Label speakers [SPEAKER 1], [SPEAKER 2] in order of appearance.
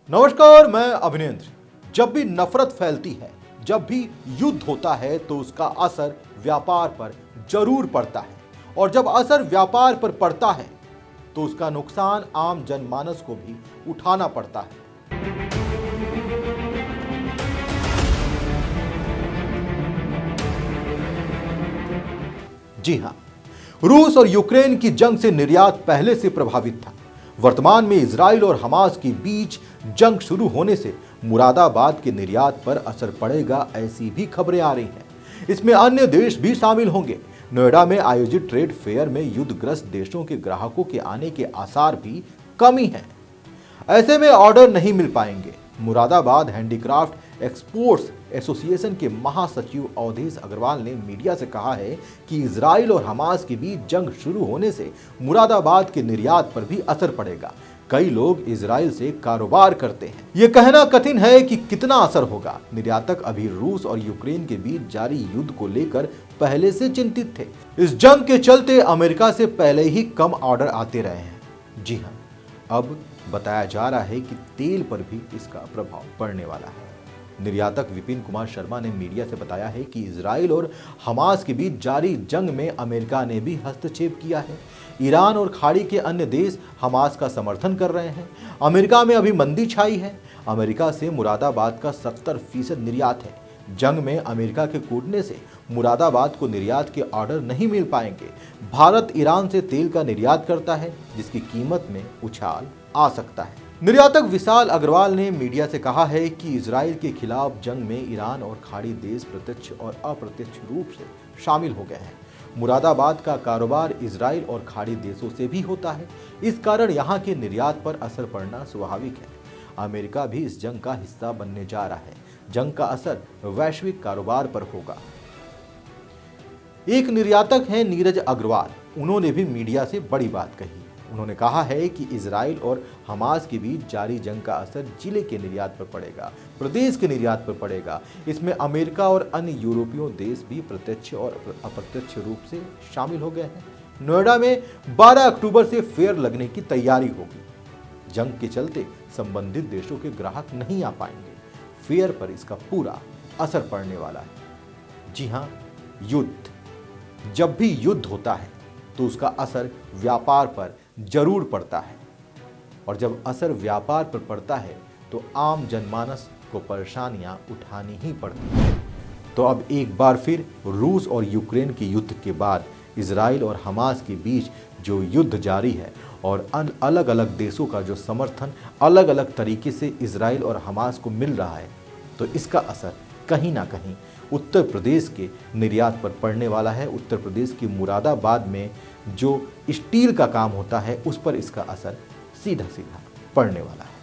[SPEAKER 1] नमस्कार, मैं अभिनेंद्र। जब भी नफरत फैलती है, जब भी युद्ध होता है तो उसका असर व्यापार पर जरूर पड़ता है। और जब असर व्यापार पर पड़ता है तो उसका नुकसान आम जनमानस को भी उठाना पड़ता है। जी हां, रूस और यूक्रेन की जंग से निर्यात पहले से प्रभावित था। वर्तमान में इजराइल और हमास के बीच जंग शुरू होने से मुरादाबाद के निर्यात पर असर पड़ेगा, ऐसी भी खबरें आ रही हैं। इसमें अन्य देश भी शामिल होंगे। नोएडा में आयोजित ट्रेड फेयर में युद्धग्रस्त देशों के ग्राहकों के आने के आसार भी कम ही हैं। ऐसे में ऑर्डर नहीं मिल पाएंगे। मुरादाबाद हैंडीक्राफ्ट एक्सपोर्ट्स एसोसिएशन के महासचिव अवधेश अग्रवाल ने मीडिया से कहा है कि इजराइल और हमास के बीच जंग शुरू होने से मुरादाबाद के निर्यात पर भी असर पड़ेगा। कई लोग इजराइल से कारोबार करते हैं। यह कहना कठिन है कि कितना असर होगा। निर्यातक अभी रूस और यूक्रेन के बीच जारी युद्ध को लेकर पहले से चिंतित थे। इस जंग के चलते अमेरिका से पहले ही कम ऑर्डर आते रहे हैं। जी हाँ, अब बताया जा रहा है कि तेल पर भी इसका प्रभाव पड़ने वाला है। निर्यातक विपिन कुमार शर्मा ने मीडिया से बताया है कि इजराइल और हमास के बीच जारी जंग में अमेरिका ने भी हस्तक्षेप किया है। ईरान और खाड़ी के अन्य देश हमास का समर्थन कर रहे हैं। अमेरिका में अभी मंदी छाई है। अमेरिका से मुरादाबाद का 70% निर्यात है। जंग में अमेरिका के कूटने से मुरादाबाद को निर्यात के ऑर्डर नहीं मिल पाएंगे। भारत ईरान से तेल का निर्यात करता है, जिसकी कीमत में उछाल आ सकता है। निर्यातक विशाल अग्रवाल ने मीडिया से कहा है कि इजराइल के खिलाफ जंग में ईरान और खाड़ी देश प्रत्यक्ष और अप्रत्यक्ष रूप से शामिल हो गए हैं। मुरादाबाद का कारोबार इजराइल और खाड़ी देशों से भी होता है। इस कारण यहाँ के निर्यात पर असर पड़ना स्वाभाविक है। अमेरिका भी इस जंग का हिस्सा बनने जा रहा है। जंग का असर वैश्विक कारोबार पर होगा। एक निर्यातक हैं नीरज अग्रवाल। उन्होंने भी मीडिया से बड़ी बात कही। उन्होंने कहा है कि इजराइल और हमास के बीच जारी जंग का असर जिले के निर्यात पर पड़ेगा, प्रदेश के निर्यात पर पड़ेगा। इसमें अमेरिका और अन्य यूरोपीय देश भी प्रत्यक्ष और अप्रत्यक्ष रूप से शामिल हो गए हैं। नोएडा में 12 अक्टूबर से फेयर लगने की तैयारी होगी। जंग के चलते संबंधित देशों के ग्राहक नहीं आ पाएंगे। फेयर पर इसका पूरा असर पड़ने वाला है। जी हाँ, युद्ध, जब भी युद्ध होता है तो उसका असर व्यापार पर जरूर पड़ता है। और जब असर व्यापार पर पड़ता है तो आम जनमानस को परेशानियां उठानी ही पड़ती हैं। तो अब एक बार फिर रूस और यूक्रेन के युद्ध के बाद इजराइल और हमास के बीच जो युद्ध जारी है और अलग अलग देशों का जो समर्थन अलग अलग तरीके से इजराइल और हमास को मिल रहा है, तो इसका असर कहीं ना कहीं उत्तर प्रदेश के निर्यात पर पड़ने वाला है। उत्तर प्रदेश के मुरादाबाद में जो स्टील का काम होता है उस पर इसका असर सीधा सीधा पड़ने वाला है।